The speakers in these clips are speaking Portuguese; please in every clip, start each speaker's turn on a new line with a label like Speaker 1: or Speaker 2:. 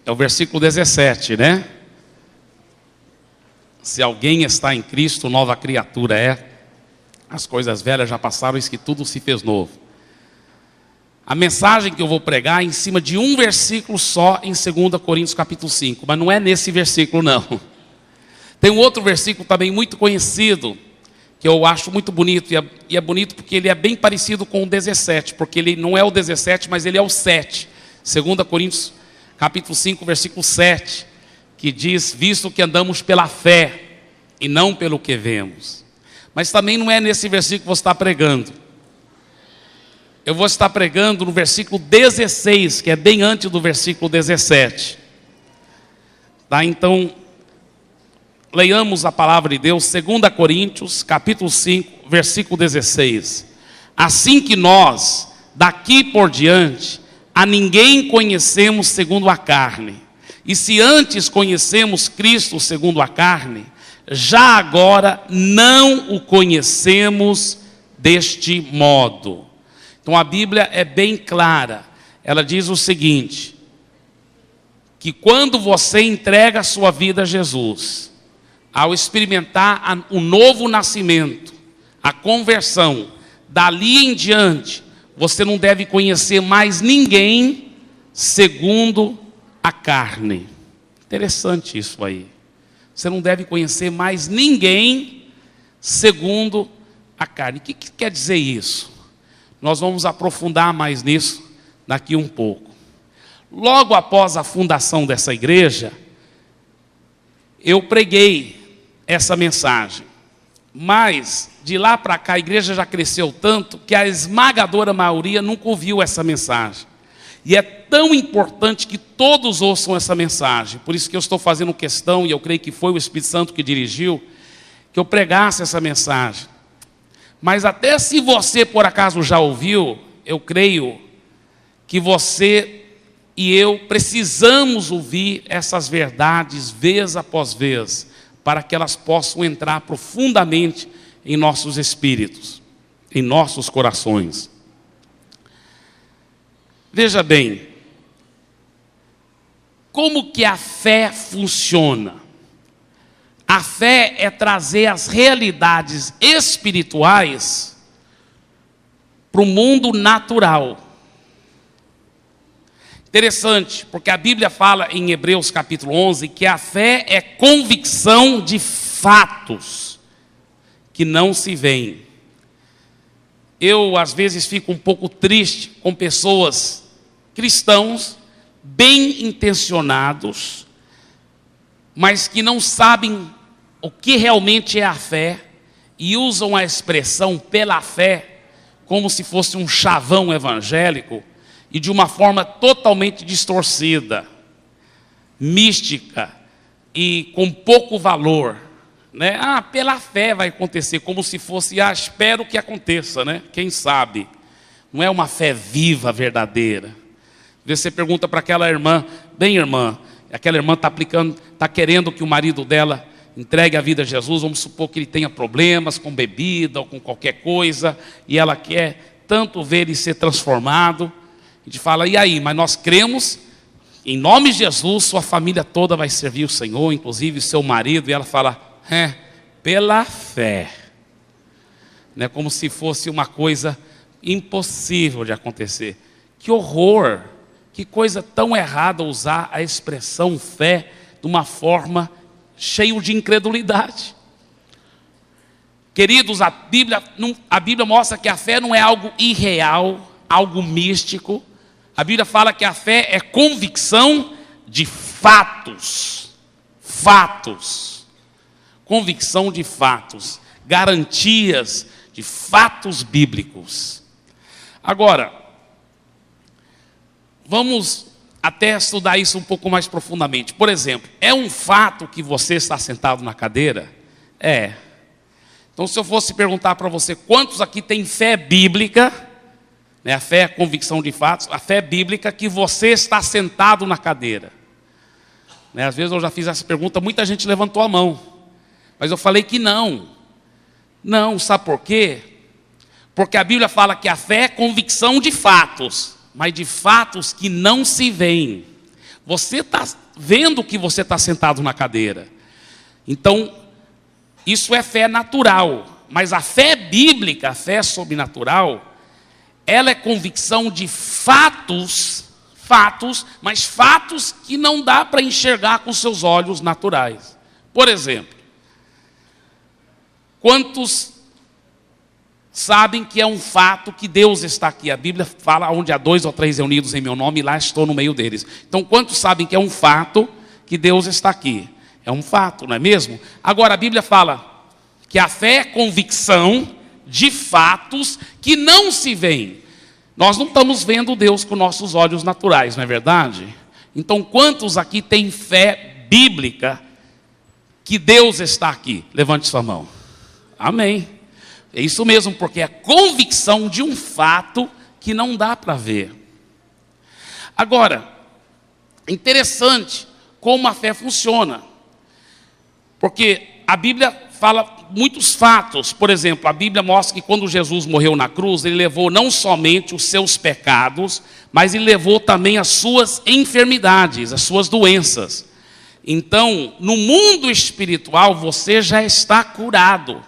Speaker 1: É o versículo 17, né? Se alguém está em Cristo, nova criatura é. As coisas velhas já passaram, eis que tudo se fez novo. A mensagem que eu vou pregar é em cima de um versículo só em 2 Coríntios capítulo 5. Mas não é nesse versículo, não. Tem um outro versículo também muito conhecido, que eu acho muito bonito. E é bonito porque ele é bem parecido com o 17. Porque ele não é o 17, mas ele é o 7. 2 Coríntios capítulo 5, versículo 7. Que diz, visto que andamos pela fé e não pelo que vemos. Mas também não é nesse versículo que eu vou estar pregando. Eu vou estar pregando no versículo 16, que é bem antes do versículo 17. Tá? Então, leiamos a palavra de Deus, 2 Coríntios, capítulo 5, versículo 16. Assim que nós, daqui por diante, a ninguém conhecemos segundo a carne. E se antes conhecemos Cristo segundo a carne, já agora não o conhecemos deste modo. Então a Bíblia é bem clara. Ela diz o seguinte, que quando você entrega a sua vida a Jesus, ao experimentar o novo nascimento, a conversão, dali em diante, você não deve conhecer mais ninguém segundo a carne. Interessante isso aí. Você não deve conhecer mais ninguém segundo a carne. O que quer dizer isso? Nós vamos aprofundar mais nisso daqui um pouco. Logo após a fundação dessa igreja, eu preguei essa mensagem. Mas, de lá para cá, a igreja já cresceu tanto que a esmagadora maioria nunca ouviu essa mensagem. E é tão importante que todos ouçam essa mensagem. Por isso que eu estou fazendo questão, e eu creio que foi o Espírito Santo que dirigiu, que eu pregasse essa mensagem. Mas até se você por acaso já ouviu, eu creio que você e eu precisamos ouvir essas verdades vez após vez, para que elas possam entrar profundamente em nossos espíritos, em nossos corações. Veja bem, como que a fé funciona? A fé é trazer as realidades espirituais para o mundo natural. Interessante, porque a Bíblia fala em Hebreus capítulo 11 que a fé é convicção de fatos que não se veem. Eu, às vezes, fico um pouco triste com pessoas cristãos, bem intencionados, mas que não sabem o que realmente é a fé e usam a expressão pela fé como se fosse um chavão evangélico e de uma forma totalmente distorcida, mística e com pouco valor. Né? Pela fé vai acontecer, como se fosse, espero que aconteça, né? Quem sabe? Não é uma fé viva, verdadeira. Você pergunta para aquela irmã, bem irmã, aquela irmã está querendo que o marido dela entregue a vida a Jesus, vamos supor que ele tenha problemas com bebida ou com qualquer coisa, e ela quer tanto ver ele ser transformado. A gente fala, e aí? Mas nós cremos, em nome de Jesus, sua família toda vai servir o Senhor, inclusive o seu marido, e ela fala, pela fé. Né? Como se fosse uma coisa impossível de acontecer. Que horror! Que coisa tão errada usar a expressão fé de uma forma cheia de incredulidade. Queridos, a Bíblia mostra que a fé não é algo irreal, algo místico. A Bíblia fala que a fé é convicção de fatos. Fatos. Convicção de fatos. Garantias de fatos bíblicos. Agora, vamos até estudar isso um pouco mais profundamente. Por exemplo, é um fato que você está sentado na cadeira? É. Então, se eu fosse perguntar para você, quantos aqui têm fé bíblica, né, a fé é a convicção de fatos, a fé bíblica que você está sentado na cadeira? Né, às vezes eu já fiz essa pergunta, muita gente levantou a mão. Mas eu falei que não. Não, sabe por quê? Porque a Bíblia fala que a fé é convicção de fatos, mas de fatos que não se veem. Você está vendo que você está sentado na cadeira. Então, isso é fé natural. Mas a fé bíblica, a fé sobrenatural, ela é convicção de fatos, mas fatos que não dá para enxergar com seus olhos naturais. Por exemplo, quantos sabem que é um fato que Deus está aqui? A Bíblia fala, onde há 2 ou 3 reunidos em meu nome, lá estou no meio deles. Então, quantos sabem que é um fato que Deus está aqui? É um fato, não é mesmo? Agora, a Bíblia fala que a fé é convicção de fatos que não se veem. Nós não estamos vendo Deus com nossos olhos naturais, não é verdade? Então, quantos aqui têm fé bíblica que Deus está aqui? Levante sua mão. Amém. É isso mesmo, porque é convicção de um fato que não dá para ver. Agora, interessante como a fé funciona. Porque a Bíblia fala muitos fatos. Por exemplo, a Bíblia mostra que quando Jesus morreu na cruz, ele levou não somente os seus pecados, mas ele levou também as suas enfermidades, as suas doenças. Então, no mundo espiritual, você já está curado.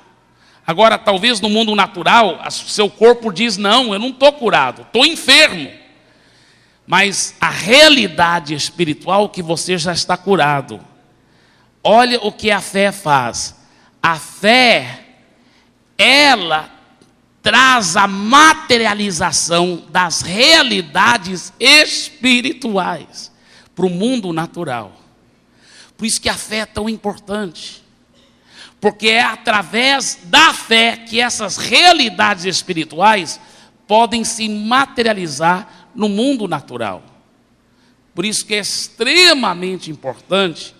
Speaker 1: Agora, talvez no mundo natural, seu corpo diz, não, eu não estou curado, estou enfermo. Mas a realidade espiritual é que você já está curado. Olha o que a fé faz. A fé, ela traz a materialização das realidades espirituais para o mundo natural. Por isso que a fé é tão importante. Porque é através da fé que essas realidades espirituais podem se materializar no mundo natural. Por isso que é extremamente importante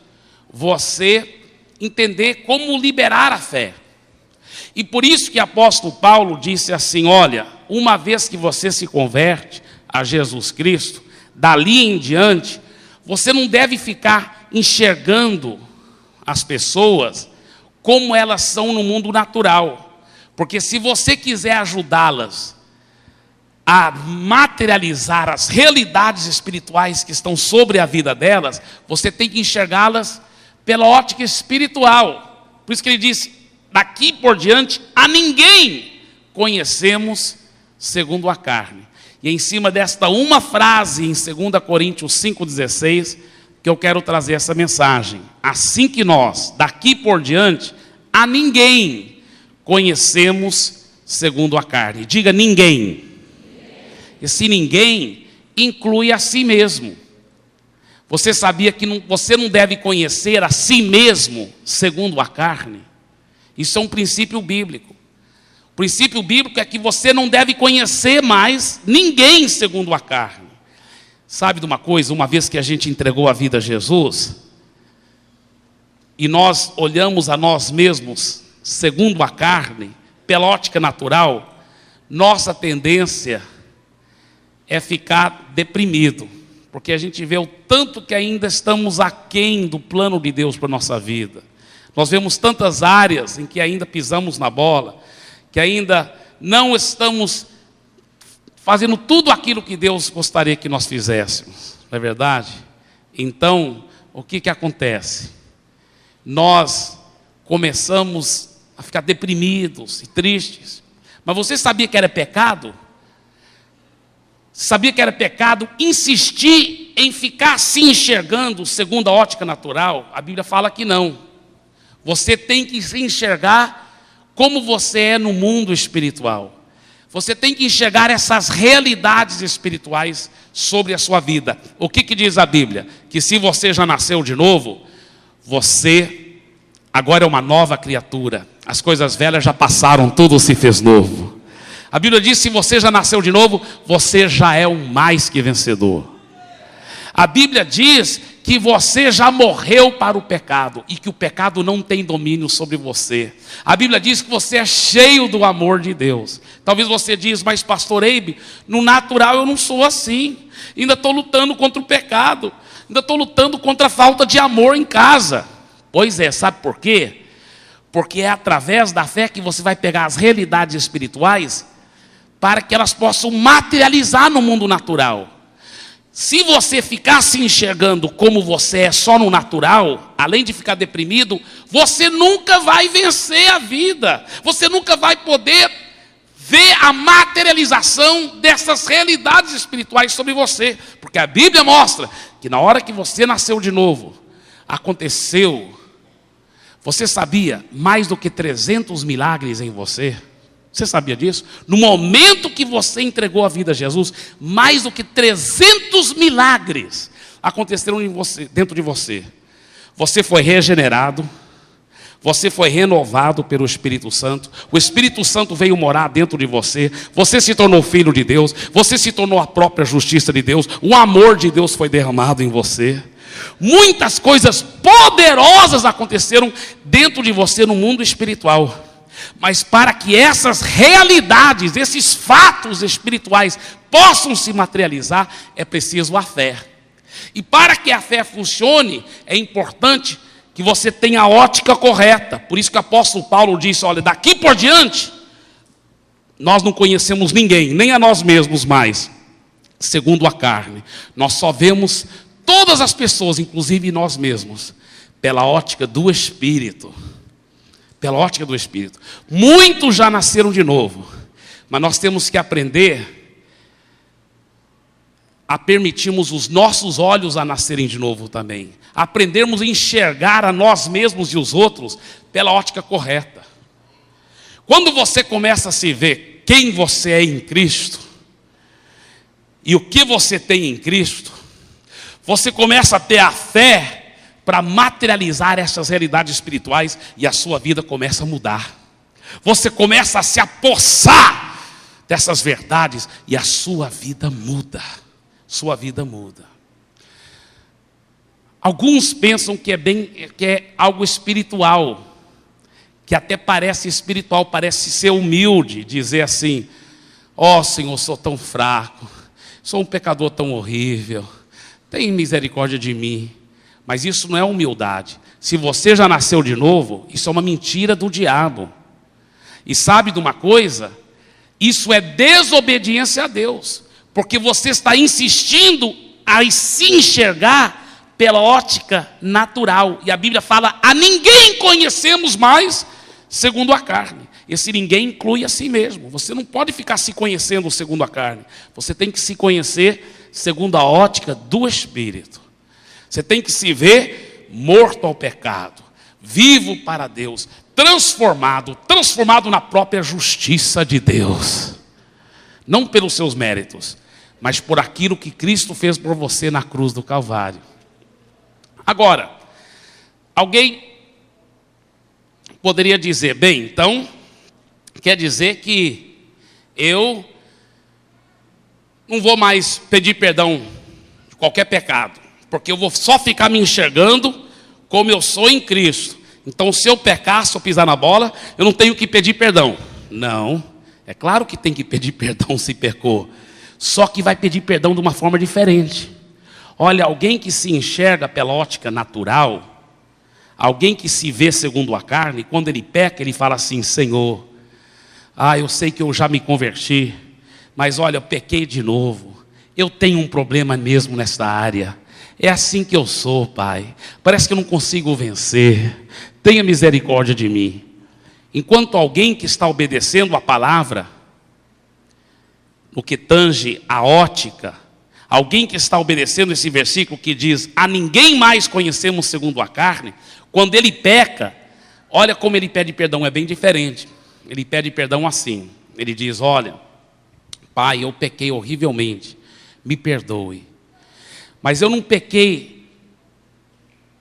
Speaker 1: você entender como liberar a fé. E por isso que o apóstolo Paulo disse assim, olha, uma vez que você se converte a Jesus Cristo, dali em diante, você não deve ficar enxergando as pessoas como elas são no mundo natural. Porque se você quiser ajudá-las a materializar as realidades espirituais que estão sobre a vida delas, você tem que enxergá-las pela ótica espiritual. Por isso que ele disse, daqui por diante, a ninguém conhecemos segundo a carne. E em cima desta uma frase, em 2 Coríntios 5,16, que eu quero trazer essa mensagem. Assim que nós, daqui por diante, a ninguém conhecemos segundo a carne. Diga ninguém. Esse ninguém inclui a si mesmo. Você sabia que você não deve conhecer a si mesmo segundo a carne? Isso é um princípio bíblico. O princípio bíblico é que você não deve conhecer mais ninguém segundo a carne. Sabe de uma coisa? Uma vez que a gente entregou a vida a Jesus, e nós olhamos a nós mesmos segundo a carne, pela ótica natural, nossa tendência é ficar deprimido. Porque a gente vê o tanto que ainda estamos aquém do plano de Deus para a nossa vida. Nós vemos tantas áreas em que ainda pisamos na bola, que ainda não estamos fazendo tudo aquilo que Deus gostaria que nós fizéssemos. Não é verdade? Então, o que acontece? Nós começamos a ficar deprimidos e tristes. Mas você sabia que era pecado? Sabia que era pecado insistir em ficar se enxergando segundo a ótica natural? A Bíblia fala que não. Você tem que se enxergar como você é no mundo espiritual. Você tem que enxergar essas realidades espirituais sobre a sua vida. O que diz a Bíblia? Que se você já nasceu de novo, você agora é uma nova criatura. As coisas velhas já passaram, tudo se fez novo. A Bíblia diz, se você já nasceu de novo, você já é um mais que vencedor. A Bíblia diz que você já morreu para o pecado e que o pecado não tem domínio sobre você. A Bíblia diz que você é cheio do amor de Deus. Talvez você diz, mas pastor Eibe, no natural eu não sou assim. Ainda estou lutando contra o pecado. Ainda estou lutando contra a falta de amor em casa. Pois é, sabe por quê? Porque é através da fé que você vai pegar as realidades espirituais para que elas possam materializar no mundo natural. Se você ficar se enxergando como você é só no natural, além de ficar deprimido, você nunca vai vencer a vida. Você nunca vai poder ver a materialização dessas realidades espirituais sobre você. Porque a Bíblia mostra que na hora que você nasceu de novo, aconteceu, você sabia, mais do que 300 milagres em você. Você sabia disso? No momento que você entregou a vida a Jesus, mais do que 300 milagres aconteceram em você, dentro de você. Você foi regenerado, você foi renovado pelo Espírito Santo, o Espírito Santo veio morar dentro de você, você se tornou filho de Deus, você se tornou a própria justiça de Deus, o amor de Deus foi derramado em você. Muitas coisas poderosas aconteceram dentro de você no mundo espiritual. Mas para que essas realidades, esses fatos espirituais possam se materializar, é preciso a fé. E para que a fé funcione, é importante que você tenha a ótica correta. Por isso que o apóstolo Paulo disse, olha, daqui por diante, nós não conhecemos ninguém, nem a nós mesmos mais, segundo a carne. Nós só vemos todas as pessoas, inclusive nós mesmos, pela ótica do Espírito. Pela ótica do Espírito. Muitos já nasceram de novo, mas nós temos que aprender a permitirmos os nossos olhos a nascerem de novo também. Aprendermos a enxergar a nós mesmos e os outros pela ótica correta. Quando você começa a se ver quem você é em Cristo e o que você tem em Cristo, você começa a ter a fé para materializar essas realidades espirituais e a sua vida começa a mudar. Você começa a se apossar dessas verdades e a sua vida muda. Sua vida muda. Alguns pensam que é algo espiritual, que até parece espiritual, parece ser humilde, dizer assim, ó Senhor, sou tão fraco, sou um pecador tão horrível, tem misericórdia de mim. Mas isso não é humildade. Se você já nasceu de novo, isso é uma mentira do diabo. E sabe de uma coisa? Isso é desobediência a Deus. Porque você está insistindo a se enxergar pela ótica natural. E a Bíblia fala, a ninguém conhecemos mais segundo a carne. Esse ninguém inclui a si mesmo. Você não pode ficar se conhecendo segundo a carne. Você tem que se conhecer segundo a ótica do Espírito. Você tem que se ver morto ao pecado, vivo para Deus, transformado na própria justiça de Deus. Não pelos seus méritos, mas por aquilo que Cristo fez por você na cruz do Calvário. Agora, alguém poderia dizer, bem, então, quer dizer que eu não vou mais pedir perdão de qualquer pecado, porque eu vou só ficar me enxergando como eu sou em Cristo. Então, se eu pecar, se eu pisar na bola, eu não tenho que pedir perdão. Não, é claro que tem que pedir perdão se pecou. Só que vai pedir perdão de uma forma diferente. Olha, alguém que se enxerga pela ótica natural, alguém que se vê segundo a carne, quando ele peca, ele fala assim, Senhor, eu sei que eu já me converti, mas olha, eu pequei de novo. Eu tenho um problema mesmo nessa área. É assim que eu sou, Pai. Parece que eu não consigo vencer. Tenha misericórdia de mim. Enquanto alguém que está obedecendo a palavra, no que tange a ótica, alguém que está obedecendo esse versículo que diz, a ninguém mais conhecemos segundo a carne, quando ele peca, olha como ele pede perdão, é bem diferente. Ele pede perdão assim, ele diz, olha, Pai, eu pequei horrivelmente, me perdoe. Mas eu não pequei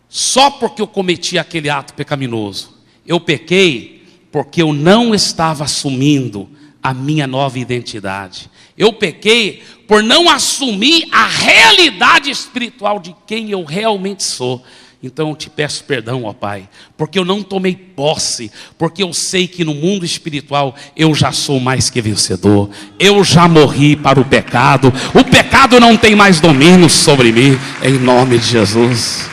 Speaker 1: só porque eu cometi aquele ato pecaminoso. Eu pequei porque eu não estava assumindo a minha nova identidade. Eu pequei por não assumir a realidade espiritual de quem eu realmente sou. Então eu te peço perdão, ó Pai, porque eu não tomei posse, porque eu sei que no mundo espiritual eu já sou mais que vencedor. Eu já morri para o pecado não tem mais domínio sobre mim, em nome de Jesus.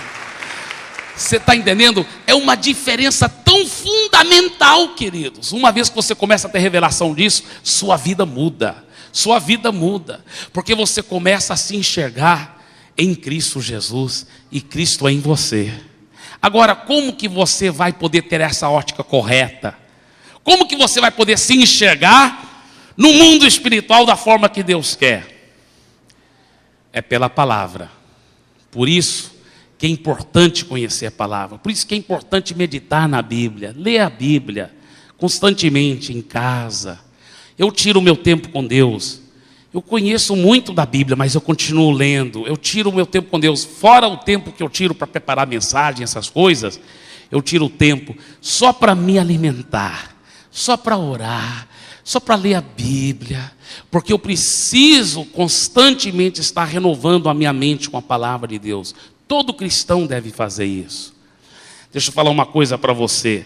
Speaker 1: Você está entendendo? É uma diferença tão fundamental, queridos. Uma vez que você começa a ter revelação disso, sua vida muda. Sua vida muda, porque você começa a se enxergar em Cristo Jesus e Cristo é em você. Agora, como que você vai poder ter essa ótica correta? Como que você vai poder se enxergar no mundo espiritual da forma que Deus quer? É pela palavra. Por isso que é importante conhecer a palavra. Por isso que é importante meditar na Bíblia. Ler a Bíblia constantemente em casa. Eu tiro o meu tempo com Deus. Eu conheço muito da Bíblia, mas eu continuo lendo. Eu tiro o meu tempo com Deus. Fora o tempo que eu tiro para preparar mensagem, essas coisas, eu tiro o tempo só para me alimentar, só para orar, só para ler a Bíblia. Porque eu preciso constantemente estar renovando a minha mente com a palavra de Deus. Todo cristão deve fazer isso. Deixa eu falar uma coisa para você.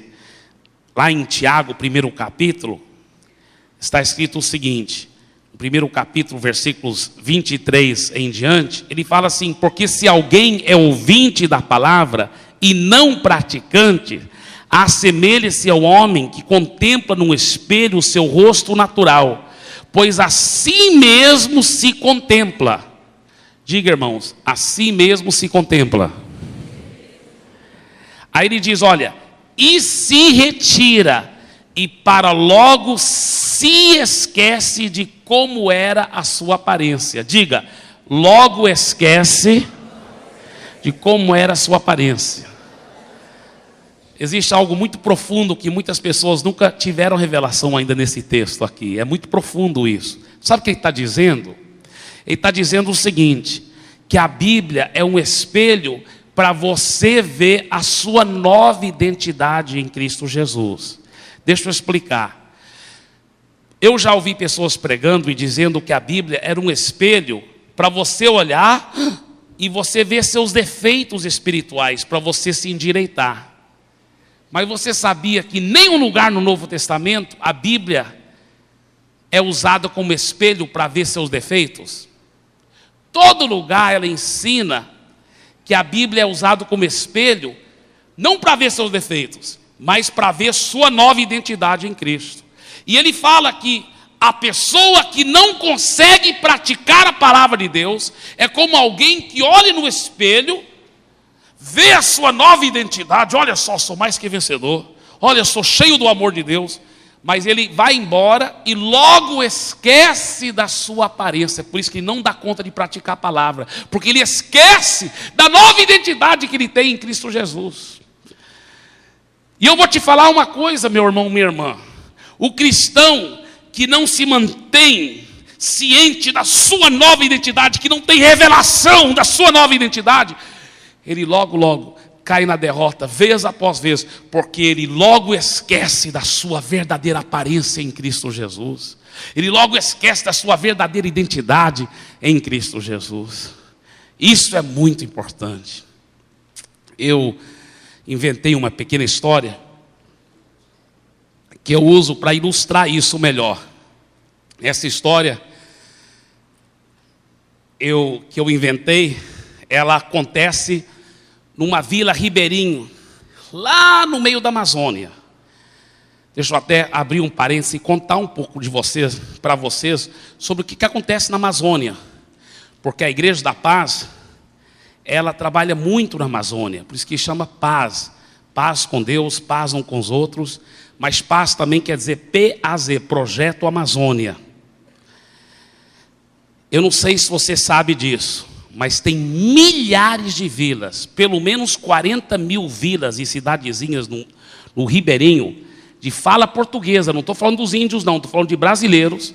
Speaker 1: Lá em Tiago, 1º capítulo, está escrito o seguinte. No 1º capítulo, versículos 23 em diante, ele fala assim: porque se alguém é ouvinte da palavra e não praticante, assemelhe-se ao homem que contempla num espelho o seu rosto natural, pois assim mesmo se contempla. Diga, irmãos, assim mesmo se contempla. Aí ele diz, olha, e se retira, e para logo se esquece de como era a sua aparência. Diga, logo esquece de como era a sua aparência. Existe algo muito profundo que muitas pessoas nunca tiveram revelação ainda nesse texto aqui. É muito profundo isso. Sabe o que ele está dizendo? Ele está dizendo o seguinte, que a Bíblia é um espelho para você ver a sua nova identidade em Cristo Jesus. Deixa eu explicar. Eu já ouvi pessoas pregando e dizendo que a Bíblia era um espelho para você olhar e você ver seus defeitos espirituais, para você se endireitar. Mas você sabia que em nenhum lugar no Novo Testamento a Bíblia é usada como espelho para ver seus defeitos? Todo lugar ela ensina que a Bíblia é usada como espelho, não para ver seus defeitos, mas para ver sua nova identidade em Cristo. E ele fala que a pessoa que não consegue praticar a palavra de Deus é como alguém que olha no espelho, vê a sua nova identidade, olha só, sou mais que vencedor, olha, sou cheio do amor de Deus, mas ele vai embora e logo esquece da sua aparência. Por isso que ele não dá conta de praticar a palavra, porque ele esquece da nova identidade que ele tem em Cristo Jesus. E eu vou te falar uma coisa, meu irmão, minha irmã. O cristão que não se mantém ciente da sua nova identidade, que não tem revelação da sua nova identidade, ele logo cai na derrota, vez após vez, porque ele logo esquece da sua verdadeira aparência em Cristo Jesus. Ele logo esquece da sua verdadeira identidade em Cristo Jesus. Isso é muito importante. Eu inventei uma pequena história que eu uso para ilustrar isso melhor. Essa história que eu inventei, ela acontece numa vila ribeirinho, lá no meio da Amazônia. Deixa eu até abrir um parênteses e contar um pouco para vocês sobre o que acontece na Amazônia. Porque a Igreja da Paz, ela trabalha muito na Amazônia, por isso que chama paz. Paz com Deus, paz uns com os outros, mas paz também quer dizer PAZ, Projeto Amazônia. Eu não sei se você sabe disso, mas tem milhares de vilas, pelo menos 40 mil vilas e cidadezinhas no Ribeirinho, de fala portuguesa. Não estou falando dos índios não, estou falando de brasileiros,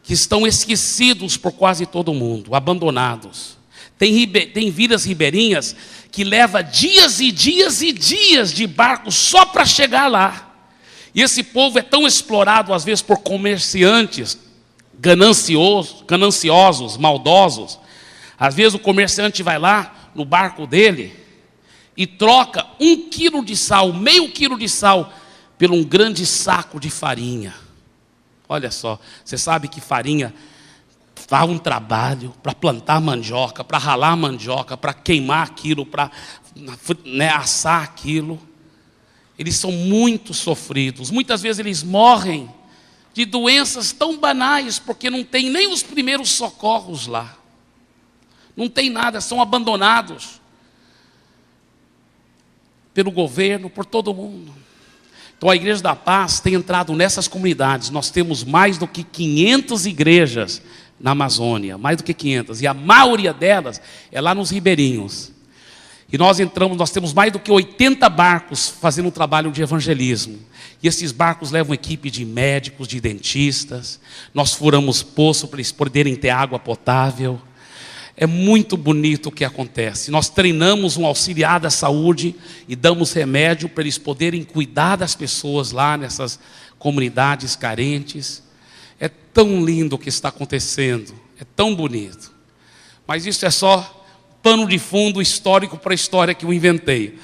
Speaker 1: que estão esquecidos por quase todo mundo, abandonados. Tem vilas ribeirinhas que leva dias e dias e dias de barco só para chegar lá. E esse povo é tão explorado às vezes por comerciantes gananciosos, maldosos. Às vezes o comerciante vai lá no barco dele e troca 1 quilo de sal, meio quilo de sal, por um grande saco de farinha. Olha só, você sabe que farinha dá um trabalho para plantar mandioca, para ralar mandioca, para queimar aquilo, para assar aquilo. Eles são muito sofridos. Muitas vezes eles morrem de doenças tão banais, porque não tem nem os primeiros socorros lá. Não tem nada, são abandonados pelo governo, por todo mundo. Então a Igreja da Paz tem entrado nessas comunidades. Nós temos mais do que 500 igrejas na Amazônia, mais do que 500. E a maioria delas é lá nos ribeirinhos. E nós temos mais do que 80 barcos fazendo um trabalho de evangelismo. E esses barcos levam equipe de médicos, de dentistas. Nós furamos poço para eles poderem ter água potável. É muito bonito o que acontece. Nós treinamos um auxiliar da saúde e damos remédio para eles poderem cuidar das pessoas lá nessas comunidades carentes. É tão lindo o que está acontecendo, é tão bonito. Mas isso é só pano de fundo histórico para a história que eu inventei.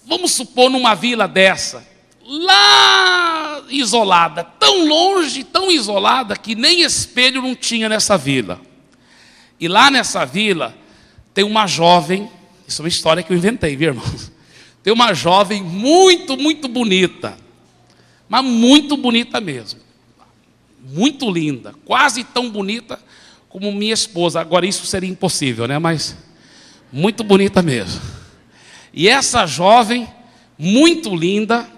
Speaker 1: Vamos supor numa vila dessa, lá isolada, tão longe, tão isolada, que nem espelho não tinha nessa vila. E lá nessa vila tem uma jovem, isso é uma história que eu inventei, viu, irmãos? Tem uma jovem muito, muito bonita, mas muito bonita mesmo. Muito linda, quase tão bonita como minha esposa. Agora isso seria impossível, né? Mas muito bonita mesmo. E essa jovem, muito linda,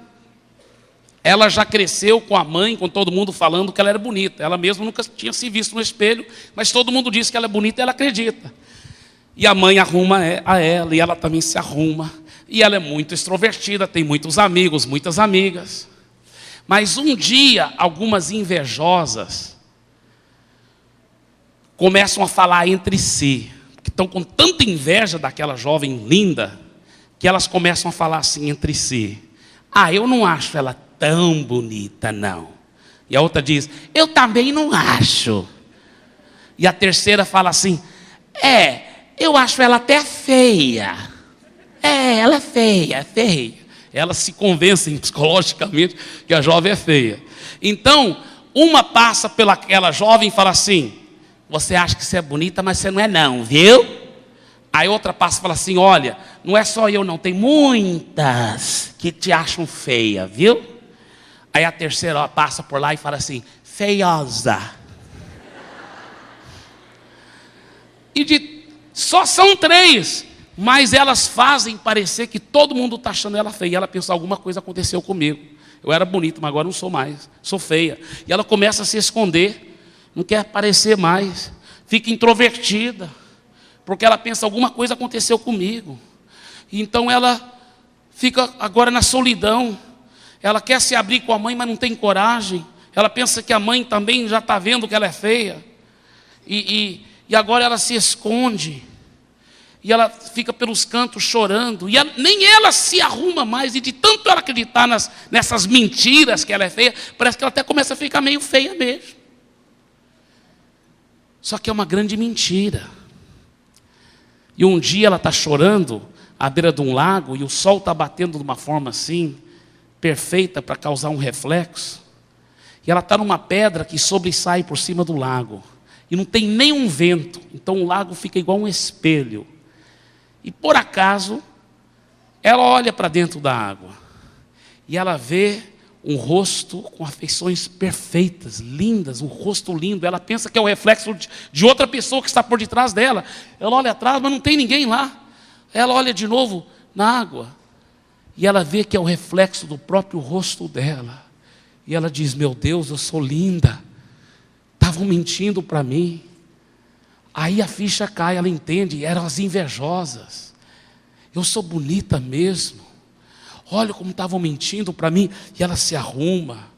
Speaker 1: ela já cresceu com a mãe, com todo mundo falando que ela era bonita. Ela mesma nunca tinha se visto no espelho, mas todo mundo diz que ela é bonita e ela acredita. E a mãe arruma a ela, e ela também se arruma. E ela é muito extrovertida, tem muitos amigos, muitas amigas. Mas um dia, algumas invejosas começam a falar entre si, porque estão com tanta inveja daquela jovem linda, que elas começam a falar assim entre si: ah, eu não acho ela tão bonita, não. E a outra diz: eu também não acho. E a terceira fala assim: eu acho ela até feia. Ela é feia, é feia. Elas se convencem psicologicamente que a jovem é feia. Então, uma passa pelaquela jovem e fala assim: você acha que você é bonita, mas você não é não, viu? Aí outra passa e fala assim: olha, não é só eu não, tem muitas que te acham feia, viu? Aí a terceira passa por lá e fala assim: feiosa. Só são três, mas elas fazem parecer que todo mundo está achando ela feia. E ela pensa: alguma coisa aconteceu comigo. Eu era bonito, mas agora não sou mais, sou feia. E ela começa a se esconder, não quer aparecer mais, fica introvertida, porque ela pensa: alguma coisa aconteceu comigo. E então ela fica agora na solidão. Ela quer se abrir com a mãe, mas não tem coragem. Ela pensa que a mãe também já está vendo que ela é feia. E agora ela se esconde. E ela fica pelos cantos chorando. E nem ela se arruma mais. E de tanto ela acreditar nessas mentiras que ela é feia, parece que ela até começa a ficar meio feia mesmo. Só que é uma grande mentira. E um dia ela está chorando à beira de um lago, e o sol está batendo de uma forma assim, perfeita para causar um reflexo. E ela está numa pedra que sobressai por cima do lago. E não tem nenhum vento. Então o lago fica igual um espelho. E por acaso, ela olha para dentro da água. E ela vê um rosto com afeições perfeitas, lindas, um rosto lindo. Ela pensa que é o reflexo de outra pessoa que está por detrás dela. Ela olha atrás, mas não tem ninguém lá. Ela olha de novo na água. E ela vê que é o reflexo do próprio rosto dela. E ela diz: meu Deus, eu sou linda. Estavam mentindo para mim. Aí a ficha cai, ela entende, eram as invejosas. Eu sou bonita mesmo. Olha como estavam mentindo para mim. E ela se arruma.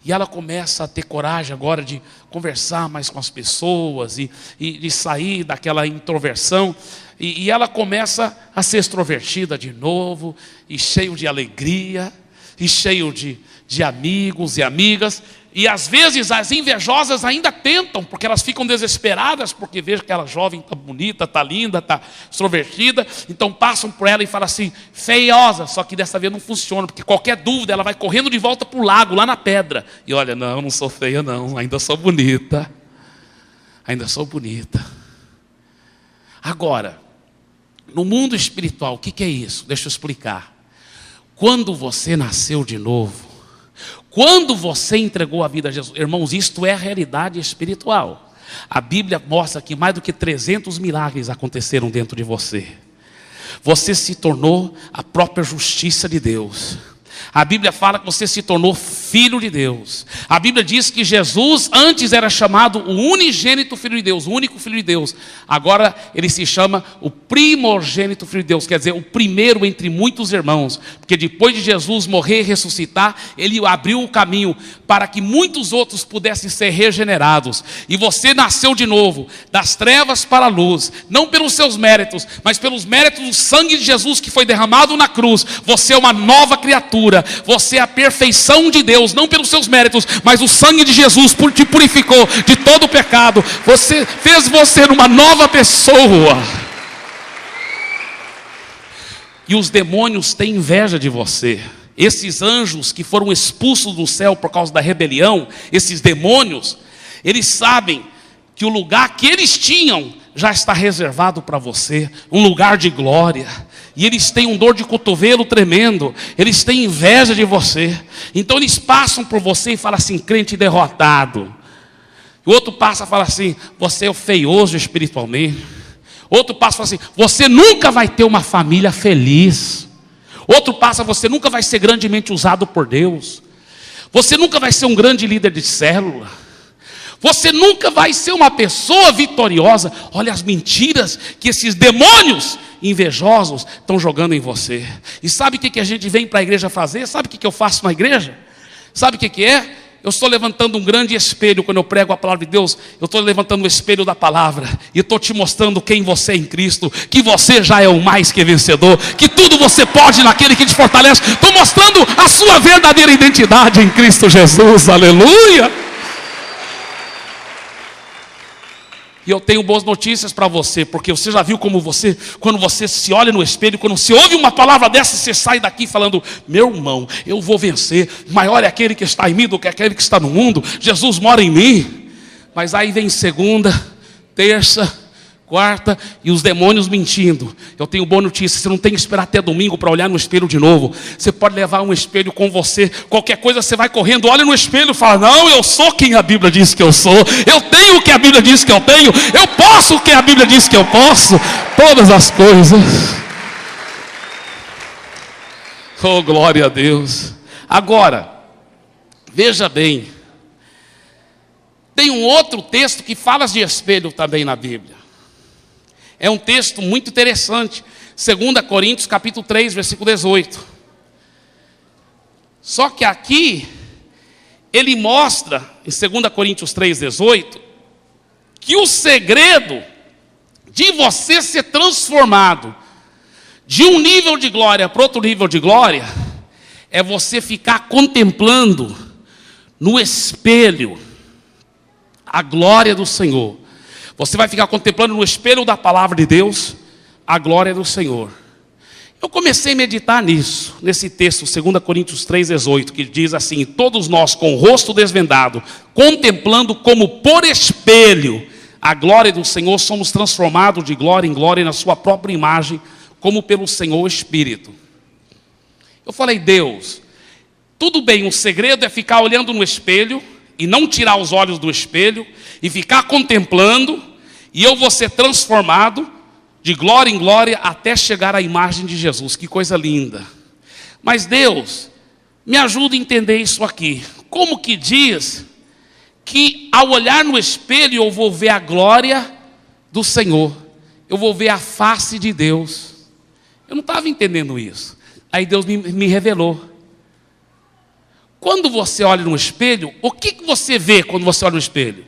Speaker 1: E ela começa a ter coragem agora de conversar mais com as pessoas e de sair daquela introversão. E ela começa a ser extrovertida de novo, e cheio de alegria, e cheio de amigos e amigas. E às vezes as invejosas ainda tentam, porque elas ficam desesperadas, porque vejam que aquela jovem está bonita, está linda, está extrovertida. Então passam por ela e falam assim: feiosa. Só que dessa vez não funciona, porque qualquer dúvida ela vai correndo de volta para o lago, lá na pedra. E olha, não sou feia não, ainda sou bonita. Ainda sou bonita. Agora, no mundo espiritual, o que é isso? Deixa eu explicar. Quando você nasceu de novo, quando você entregou a vida a Jesus, irmãos, isto é a realidade espiritual. A Bíblia mostra que mais do que 300 milagres aconteceram dentro de você. Você se tornou a própria justiça de Deus. A Bíblia fala que você se tornou filho de Deus. A Bíblia diz que Jesus antes era chamado o unigênito filho de Deus, o único filho de Deus. Agora ele se chama o primogênito filho de Deus, quer dizer, o primeiro entre muitos irmãos. Porque depois de Jesus morrer e ressuscitar, ele abriu o caminho para que muitos outros pudessem ser regenerados. E você nasceu de novo, das trevas para a luz, não pelos seus méritos, mas pelos méritos do sangue de Jesus que foi derramado na cruz. Você é uma nova criatura. Você é a perfeição de Deus, não pelos seus méritos, mas o sangue de Jesus te purificou de todo o pecado. Fez você uma nova pessoa. E os demônios têm inveja de você. Esses anjos que foram expulsos do céu por causa da rebelião, esses demônios, eles sabem que o lugar que eles tinham já está reservado para você, um lugar de glória. E eles têm um dor de cotovelo tremendo, eles têm inveja de você. Então eles passam por você e falam assim: crente derrotado. O outro passa e fala assim: você é feioso espiritualmente. Outro passa e fala assim: você nunca vai ter uma família feliz. Outro passa: você nunca vai ser grandemente usado por Deus. Você nunca vai ser um grande líder de célula. Você nunca vai ser uma pessoa vitoriosa. Olha as mentiras que esses demônios invejosos estão jogando em você. E sabe o que a gente vem para a igreja fazer? Sabe o que eu faço na igreja? Sabe o que é? Eu estou levantando um grande espelho. Quando eu prego a palavra de Deus, eu estou levantando o espelho da palavra e estou te mostrando quem você é em Cristo, que você já é o mais que vencedor, que tudo você pode naquele que te fortalece. Estou mostrando a sua verdadeira identidade em Cristo Jesus. Aleluia! E eu tenho boas notícias para você, porque você já viu como você, quando você se olha no espelho, quando você ouve uma palavra dessa, você sai daqui falando: meu irmão, eu vou vencer, maior é aquele que está em mim do que aquele que está no mundo, Jesus mora em mim. Mas aí vem segunda, terça, quarta, e os demônios mentindo. Eu tenho boa notícia: você não tem que esperar até domingo para olhar no espelho de novo. Você pode levar um espelho com você. Qualquer coisa você vai correndo, olha no espelho e fala: não, eu sou quem a Bíblia diz que eu sou. Eu tenho o que a Bíblia diz que eu tenho. Eu posso o que a Bíblia diz que eu posso. Todas as coisas. Oh, glória a Deus. Agora, veja bem. Tem um outro texto que fala de espelho também na Bíblia. É um texto muito interessante, 2 Coríntios capítulo 3, versículo 18. Só que aqui, ele mostra, em 2 Coríntios 3, 18, que o segredo de você ser transformado de um nível de glória para outro nível de glória, é você ficar contemplando no espelho a glória do Senhor. Você vai ficar contemplando no espelho da palavra de Deus a glória do Senhor. Eu comecei a meditar nisso, nesse texto, 2 Coríntios 3,18, que diz assim: todos nós com o rosto desvendado, contemplando como por espelho a glória do Senhor, somos transformados de glória em glória na sua própria imagem, como pelo Senhor Espírito. Eu falei: Deus, tudo bem, o segredo é ficar olhando no espelho e não tirar os olhos do espelho e ficar contemplando, e eu vou ser transformado de glória em glória até chegar à imagem de Jesus. Que coisa linda. Mas Deus, me ajuda a entender isso aqui. Como que diz que ao olhar no espelho eu vou ver a glória do Senhor, eu vou ver a face de Deus? Eu não estava entendendo isso. Aí Deus me revelou. Quando você olha no espelho, o que você vê quando você olha no espelho?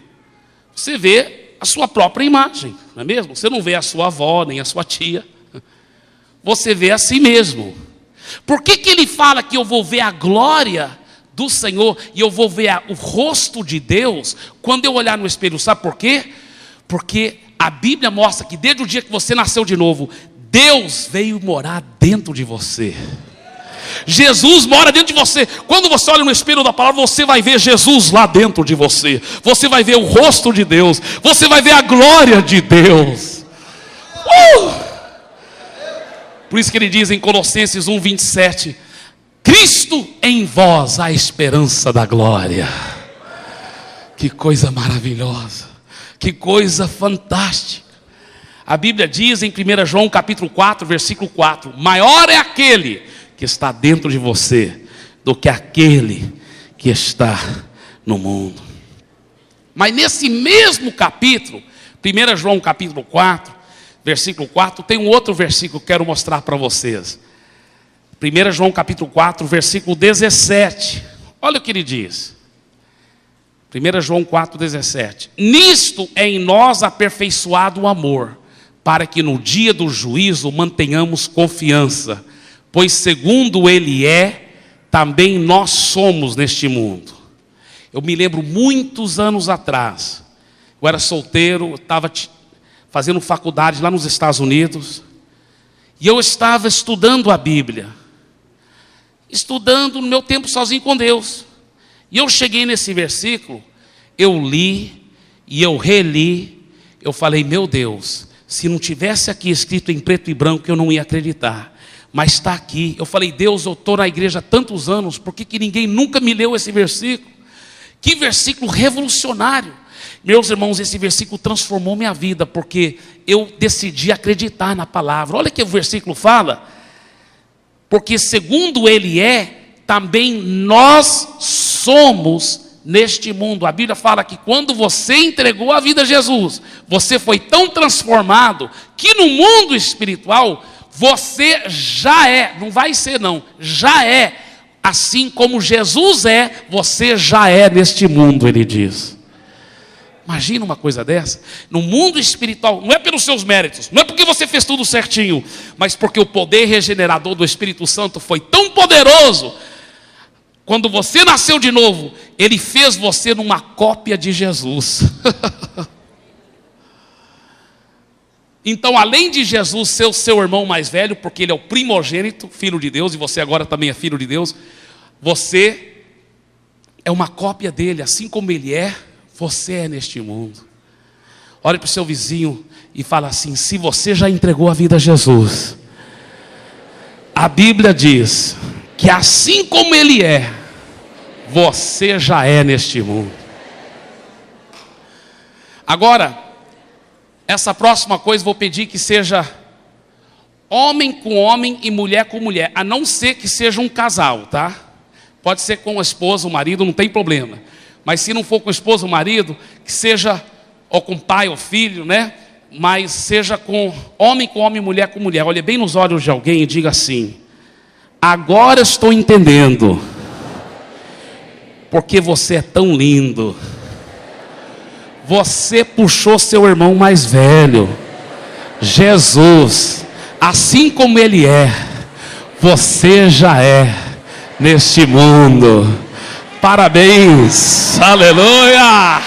Speaker 1: Você vê a sua própria imagem, não é mesmo? Você não vê a sua avó, nem a sua tia. Você vê a si mesmo. Por que ele fala que eu vou ver a glória do Senhor e eu vou ver o rosto de Deus quando eu olhar no espelho? Sabe por quê? Porque a Bíblia mostra que desde o dia que você nasceu de novo, Deus veio morar dentro de você. Jesus mora dentro de você. Quando você olha no espelho da palavra, você vai ver Jesus lá dentro de você. Você vai ver o rosto de Deus. Você vai ver a glória de Deus. Por isso que ele diz em Colossenses 1:27, Cristo em vós, a esperança da glória. Que coisa maravilhosa. Que coisa fantástica. A Bíblia diz em 1 João capítulo 4, versículo 4: maior é aquele que está dentro de você do que aquele que está no mundo. Mas nesse mesmo capítulo, 1 João capítulo 4, versículo 4, tem um outro versículo que eu quero mostrar para vocês. 1 João capítulo 4, versículo 17. Olha o que ele diz. 1 João 4, 17. Nisto é em nós aperfeiçoado o amor, para que no dia do juízo mantenhamos confiança, pois segundo ele é, também nós somos neste mundo. Eu me lembro muitos anos atrás, eu era solteiro, estava fazendo faculdade lá nos Estados Unidos, e eu estava estudando a Bíblia, estudando no meu tempo sozinho com Deus, e eu cheguei nesse versículo, eu li, e eu reli, eu falei, meu Deus, se não tivesse aqui escrito em preto e branco, eu não ia acreditar, mas está aqui. Eu falei, Deus, eu estou na igreja há tantos anos, por que ninguém nunca me leu esse versículo? Que versículo revolucionário. Meus irmãos, esse versículo transformou minha vida, porque eu decidi acreditar na palavra. Olha que o versículo fala, porque segundo ele é, também nós somos neste mundo. A Bíblia fala que quando você entregou a vida a Jesus, você foi tão transformado, que no mundo espiritual, você já é, não vai ser não, já é, assim como Jesus é, você já é neste mundo, ele diz. Imagina uma coisa dessa. No mundo espiritual, não é pelos seus méritos, não é porque você fez tudo certinho, mas porque o poder regenerador do Espírito Santo foi tão poderoso. Quando você nasceu de novo, ele fez você numa cópia de Jesus. Então, além de Jesus ser o seu irmão mais velho, porque ele é o primogênito, filho de Deus, e você agora também é filho de Deus, você é uma cópia dele, assim como ele é, você é neste mundo. Olhe para o seu vizinho e fala assim, se você já entregou a vida a Jesus, a Bíblia diz que assim como ele é, você já é neste mundo. Agora, essa próxima coisa vou pedir que seja homem com homem e mulher com mulher, a não ser que seja um casal, tá? Pode ser com a esposa, o marido, não tem problema. Mas se não for com a esposa, o marido, que seja ou com pai ou filho, né? Mas seja com homem, mulher com mulher. Olhe bem nos olhos de alguém e diga assim, agora estou entendendo porque você é tão lindo. Você puxou seu irmão mais velho, Jesus, assim como ele é, você já é neste mundo. Parabéns, aleluia!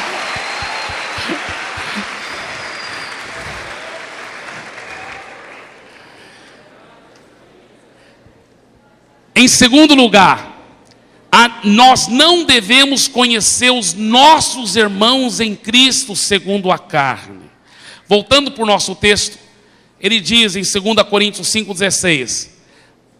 Speaker 1: Em segundo lugar, nós não devemos conhecer os nossos irmãos em Cristo segundo a carne. Voltando para o nosso texto, ele diz em 2 Coríntios 5,16,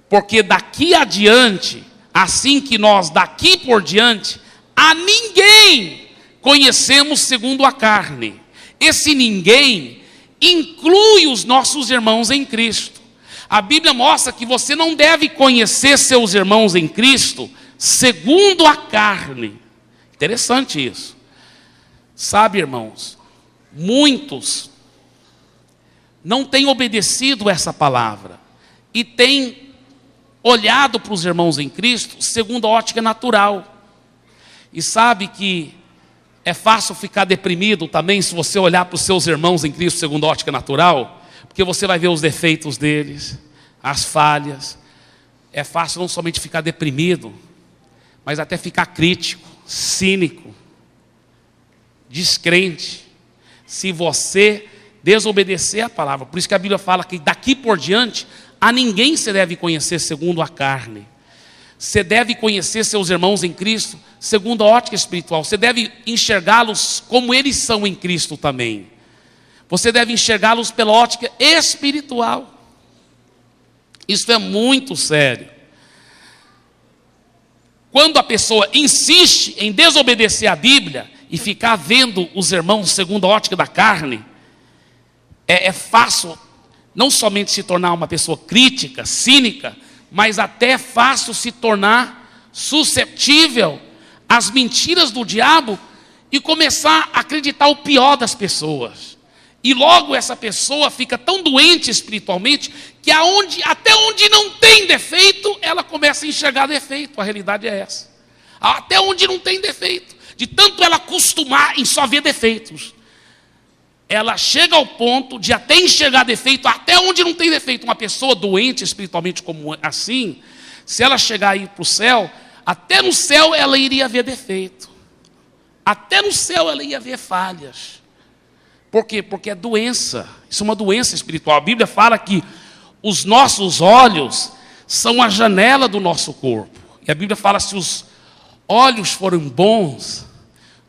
Speaker 1: porque daqui adiante, assim que nós daqui por diante, a ninguém conhecemos segundo a carne. Esse ninguém inclui os nossos irmãos em Cristo. A Bíblia mostra que você não deve conhecer seus irmãos em Cristo segundo a carne. Interessante isso. Sabe, irmãos, muitos não têm obedecido essa palavra e têm olhado para os irmãos em Cristo segundo a ótica natural. E sabe que é fácil ficar deprimido também se você olhar para os seus irmãos em Cristo segundo a ótica natural, porque você vai ver os defeitos deles, as falhas. É fácil não somente ficar deprimido, mas até ficar crítico, cínico, descrente, se você desobedecer a palavra. Por isso que a Bíblia fala que daqui por diante, a ninguém se deve conhecer segundo a carne. Você deve conhecer seus irmãos em Cristo segundo a ótica espiritual. Você deve enxergá-los como eles são em Cristo também. Você deve enxergá-los pela ótica espiritual. Isso é muito sério. Quando a pessoa insiste em desobedecer a Bíblia, e ficar vendo os irmãos segundo a ótica da carne, é fácil não somente se tornar uma pessoa crítica, cínica, mas até é fácil se tornar suscetível às mentiras do diabo e começar a acreditar o pior das pessoas. E logo essa pessoa fica tão doente espiritualmente que até onde não tem defeito, ela começa a enxergar defeito. A realidade é essa. Até onde não tem defeito. De tanto ela acostumar em só ver defeitos, ela chega ao ponto de até enxergar defeito, até onde não tem defeito. Uma pessoa doente espiritualmente como assim, se ela chegar aí para o céu, até no céu ela iria ver defeito. Até no céu ela ia ver falhas. Por quê? Porque é doença. Isso é uma doença espiritual. A Bíblia fala que os nossos olhos são a janela do nosso corpo. E a Bíblia fala, se os olhos forem bons,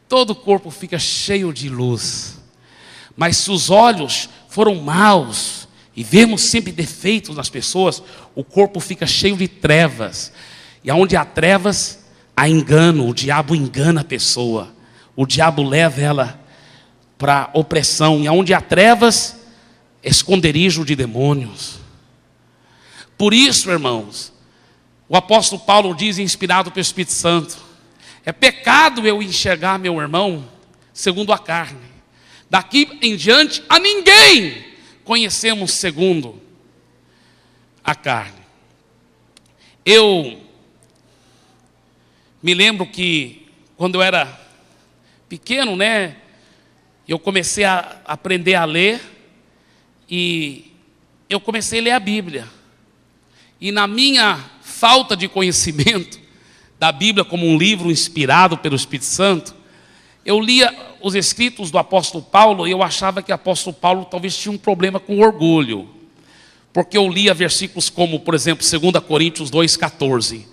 Speaker 1: todo o corpo fica cheio de luz. Mas se os olhos foram maus, e vemos sempre defeitos nas pessoas, o corpo fica cheio de trevas. E onde há trevas, há engano. O diabo engana a pessoa. O diabo leva ela para opressão. E onde há trevas, esconderijo de demônios. Por isso, irmãos, o apóstolo Paulo diz, inspirado pelo Espírito Santo, é pecado eu enxergar meu irmão segundo a carne. Daqui em diante, a ninguém conhecemos segundo a carne. Eu me lembro que quando eu era pequeno, eu comecei a aprender a ler e eu comecei a ler a Bíblia. E na minha falta de conhecimento da Bíblia como um livro inspirado pelo Espírito Santo, eu lia os escritos do apóstolo Paulo e eu achava que o apóstolo Paulo talvez tinha um problema com orgulho. Porque eu lia versículos como, por exemplo, 2 Coríntios 2,14.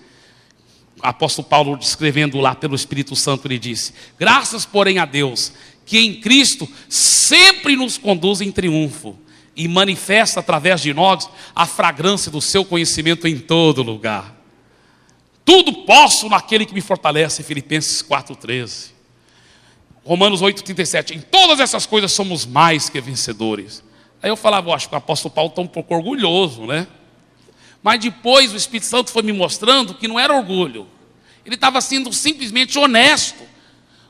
Speaker 1: O apóstolo Paulo, escrevendo lá pelo Espírito Santo, ele disse: graças, porém, a Deus, que em Cristo sempre nos conduz em triunfo e manifesta através de nós a fragrância do seu conhecimento em todo lugar. Tudo posso naquele que me fortalece, Filipenses 4,13. Romanos 8,37. Em todas essas coisas somos mais que vencedores. Aí eu falava, acho que o apóstolo Paulo está um pouco orgulhoso, Mas depois o Espírito Santo foi me mostrando que não era orgulho. Ele estava sendo simplesmente honesto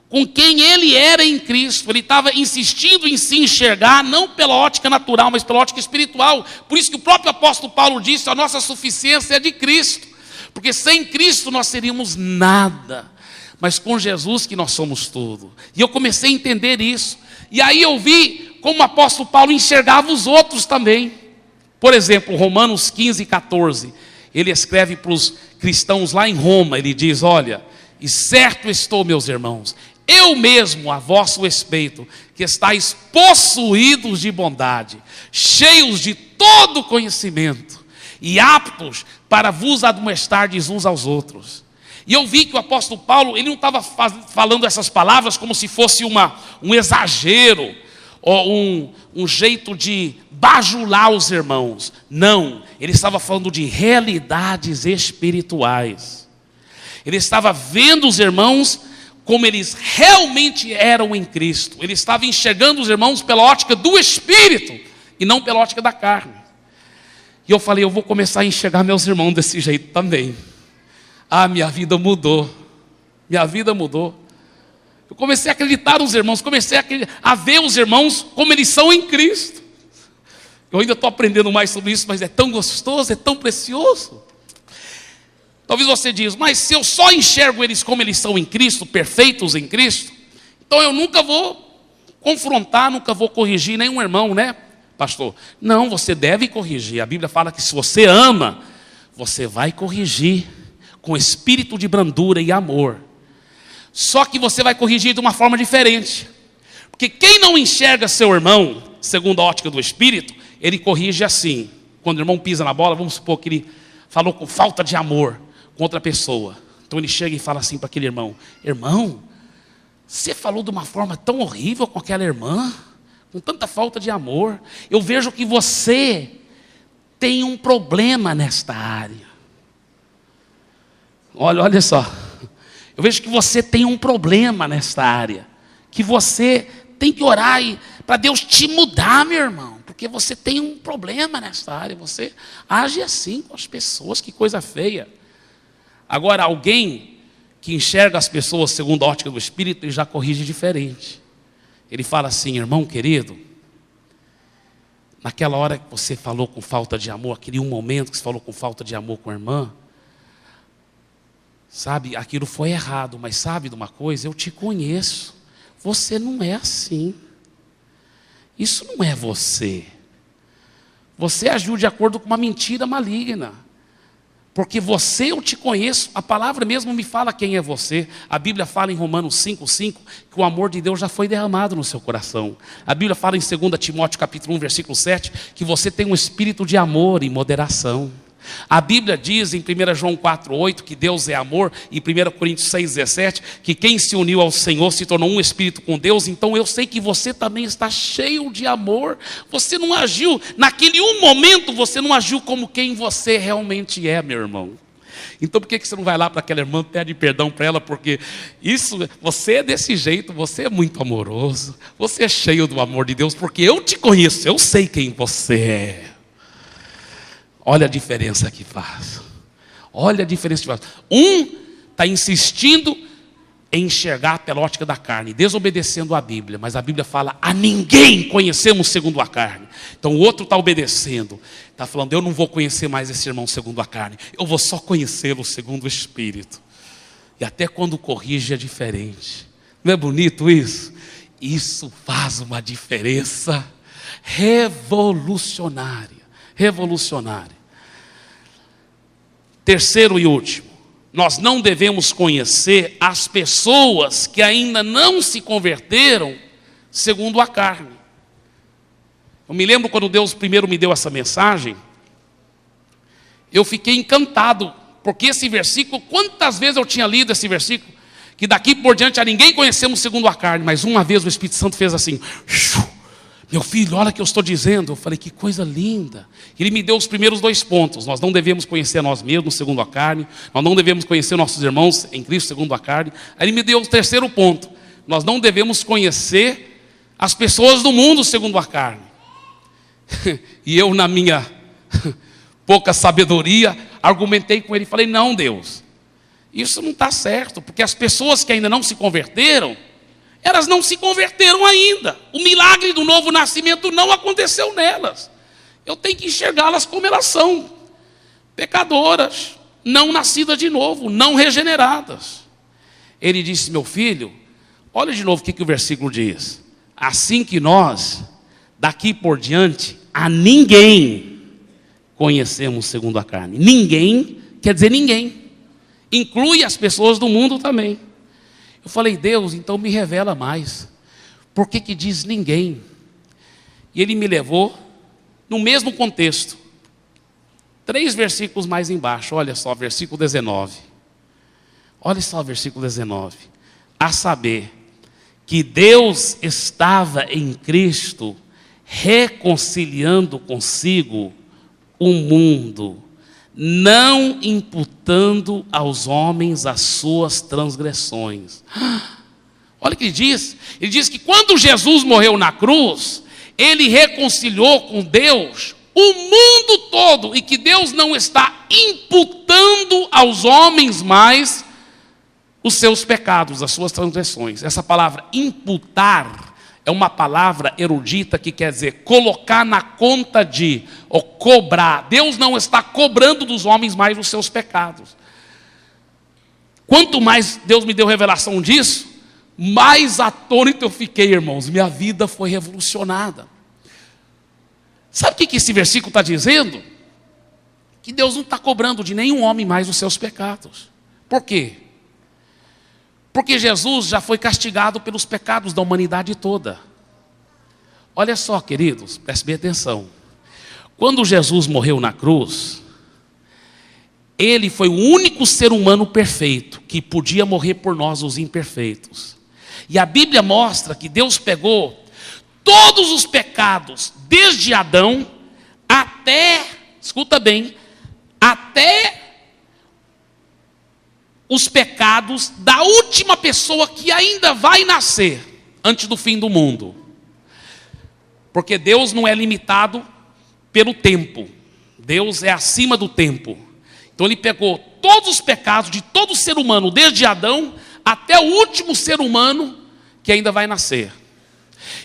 Speaker 1: com quem ele era em Cristo. Ele estava insistindo em se enxergar, não pela ótica natural, mas pela ótica espiritual. Por isso que o próprio apóstolo Paulo disse, a nossa suficiência é de Cristo. Porque sem Cristo nós seríamos nada. Mas com Jesus que nós somos tudo. E eu comecei a entender isso. E aí eu vi como o apóstolo Paulo enxergava os outros também. Por exemplo, Romanos 15,14. Ele escreve para os cristãos lá em Roma. Ele diz, olha, e certo estou, meus irmãos, eu mesmo a vosso respeito, que estáis possuídos de bondade, cheios de todo conhecimento, e aptos para vos admoestardes uns aos outros. E eu vi que o apóstolo Paulo, ele não estava falando essas palavras como se fosse um exagero, ou um jeito de bajular os irmãos. Não, ele estava falando de realidades espirituais. Ele estava vendo os irmãos como eles realmente eram em Cristo. Ele estava enxergando os irmãos pela ótica do Espírito e não pela ótica da carne. E eu falei, eu vou começar a enxergar meus irmãos desse jeito também. Minha vida mudou. Minha vida mudou. Eu comecei a acreditar nos irmãos, comecei a ver os irmãos como eles são em Cristo. Eu ainda estou aprendendo mais sobre isso, mas é tão gostoso, é tão precioso. Talvez você diz, mas se eu só enxergo eles como eles são em Cristo, perfeitos em Cristo, então eu nunca vou confrontar, nunca vou corrigir nenhum irmão, pastor? Não, você deve corrigir. A Bíblia fala que se você ama, você vai corrigir com espírito de brandura e amor. Só que você vai corrigir de uma forma diferente. Porque quem não enxerga seu irmão, segundo a ótica do Espírito, ele corrige assim. Quando o irmão pisa na bola, vamos supor que ele falou com falta de amor com outra pessoa. Então ele chega e fala assim para aquele irmão: irmão, você falou de uma forma tão horrível com aquela irmã, com tanta falta de amor. Eu vejo que você tem um problema nesta área. Olha só. Eu vejo que você tem um problema nesta área. que você tem que orar para Deus te mudar, meu irmão. Porque você tem um problema nessa área. Você age assim com as pessoas, que coisa feia. Agora, alguém que enxerga as pessoas segundo a ótica do Espírito, ele já corrige diferente. Ele fala assim: irmão querido, naquela hora que você falou com falta de amor, aquele um momento que você falou com falta de amor com a irmã, sabe, aquilo foi errado, mas sabe de uma coisa? Eu te conheço. Você não é assim. Isso não é você. Você agiu de acordo com uma mentira maligna. Porque você, eu te conheço, a palavra mesmo me fala quem é você. A Bíblia fala em Romanos 5:5 que o amor de Deus já foi derramado no seu coração. A Bíblia fala em 2 Timóteo capítulo 1, versículo 7, que você tem um espírito de amor e moderação. A Bíblia diz em 1 João 4:8 que Deus é amor, e 1 Coríntios 6:17 que quem se uniu ao Senhor se tornou um espírito com Deus. Então eu sei que você também está cheio de amor. Você não agiu, naquele um momento você não agiu como quem você realmente é, meu irmão. Então por que você não vai lá para aquela irmã, pede perdão para ela? Porque isso, você é desse jeito, você é muito amoroso, você é cheio do amor de Deus, porque eu te conheço, eu sei quem você é. Olha a diferença que faz. Olha a diferença que faz. Um está insistindo em enxergar pela ótica da carne, desobedecendo a Bíblia. Mas a Bíblia fala: a ninguém conhecemos segundo a carne. Então o outro está obedecendo. Está falando: eu não vou conhecer mais esse irmão segundo a carne. Eu vou só conhecê-lo segundo o Espírito. E até quando corrige é diferente. Não é bonito isso? Isso faz uma diferença revolucionária. Revolucionária. Terceiro e último, nós não devemos conhecer as pessoas que ainda não se converteram segundo a carne. Eu me lembro quando Deus primeiro me deu essa mensagem, eu fiquei encantado, porque esse versículo, quantas vezes eu tinha lido esse versículo, que daqui por diante a ninguém conhecemos segundo a carne, mas uma vez o Espírito Santo fez assim: meu filho, olha o que eu estou dizendo. Eu falei: que coisa linda. Ele me deu os primeiros 2 pontos. Nós não devemos conhecer nós mesmos segundo a carne. Nós não devemos conhecer nossos irmãos em Cristo segundo a carne. Aí ele me deu o 3º ponto. Nós não devemos conhecer as pessoas do mundo segundo a carne. E eu, na minha pouca sabedoria, argumentei com ele e falei: não, Deus, isso não está certo, porque as pessoas que ainda não se converteram, elas não se converteram ainda. O milagre do novo nascimento não aconteceu nelas. Eu tenho que enxergá-las como elas são: pecadoras, não nascidas de novo, não regeneradas. Ele disse: meu filho, olha de novo o que o versículo diz: assim que nós, daqui por diante, a ninguém conhecemos segundo a carne. Ninguém quer dizer ninguém, inclui as pessoas do mundo também. Eu falei: Deus, então me revela mais. Por que diz ninguém? E ele me levou no mesmo contexto. 3 versículos mais embaixo, olha só, versículo 19. Olha só o versículo 19. A saber, que Deus estava em Cristo, reconciliando consigo o mundo, não imputando aos homens as suas transgressões. Olha o que ele diz. Ele diz que quando Jesus morreu na cruz, ele reconciliou com Deus o mundo todo, e que Deus não está imputando aos homens mais os seus pecados, as suas transgressões. Essa palavra imputar é uma palavra erudita que quer dizer colocar na conta de, ou cobrar. Deus não está cobrando dos homens mais os seus pecados. Quanto mais Deus me deu revelação disso, mais atônito eu fiquei, irmãos. Minha vida foi revolucionada. Sabe o que esse versículo está dizendo? Que Deus não está cobrando de nenhum homem mais os seus pecados. Por quê? Porque Jesus já foi castigado pelos pecados da humanidade toda. Olha só, queridos, prestem bem atenção. Quando Jesus morreu na cruz, ele foi o único ser humano perfeito que podia morrer por nós, os imperfeitos. E a Bíblia mostra que Deus pegou todos os pecados, desde Adão até, escuta bem, até os pecados da última pessoa que ainda vai nascer, antes do fim do mundo. Porque Deus não é limitado pelo tempo. Deus é acima do tempo. Então ele pegou todos os pecados de todo ser humano, desde Adão até o último ser humano que ainda vai nascer.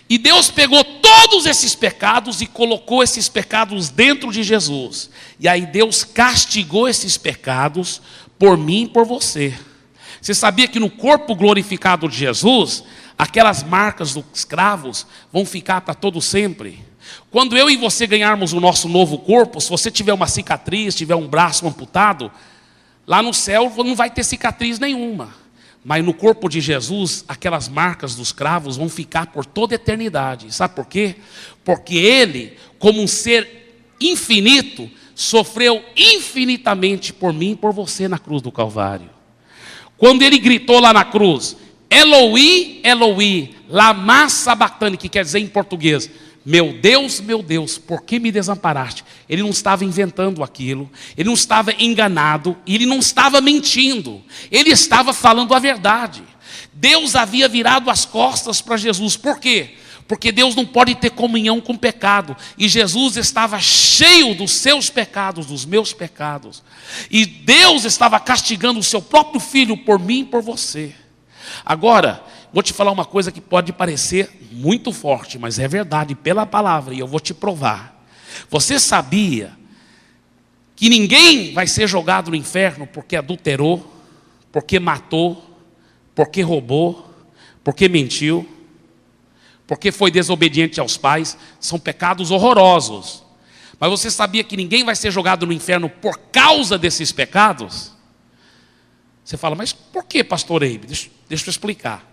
Speaker 1: E Deus pegou todos esses pecados e colocou esses pecados dentro de Jesus. E aí Deus castigou esses pecados por mim e por você. Você sabia que no corpo glorificado de Jesus, aquelas marcas dos cravos vão ficar para todo sempre? Quando eu e você ganharmos o nosso novo corpo, se você tiver uma cicatriz, tiver um braço amputado, lá no céu não vai ter cicatriz nenhuma. Mas no corpo de Jesus, aquelas marcas dos cravos vão ficar por toda a eternidade. Sabe por quê? Porque Ele, como um ser infinito, sofreu infinitamente por mim e por você na cruz do Calvário. Quando Ele gritou lá na cruz, Eloi, Eloi, lama sabachthani, que quer dizer em português, meu Deus, por que me desamparaste? Ele não estava inventando aquilo, ele não estava enganado, e ele não estava mentindo, ele estava falando a verdade. Deus havia virado as costas para Jesus. Por quê? Porque Deus não pode ter comunhão com o pecado, e Jesus estava cheio dos seus pecados, dos meus pecados, e Deus estava castigando o seu próprio filho por mim e por você. Agora, vou te falar uma coisa que pode parecer muito forte, mas é verdade pela palavra, e eu vou te provar. Você sabia que ninguém vai ser jogado no inferno porque adulterou, porque matou, porque roubou, porque mentiu, porque foi desobediente aos pais? São pecados horrorosos. Mas você sabia que ninguém vai ser jogado no inferno por causa desses pecados? Você fala, mas por que, pastor Eibe? Deixa eu explicar.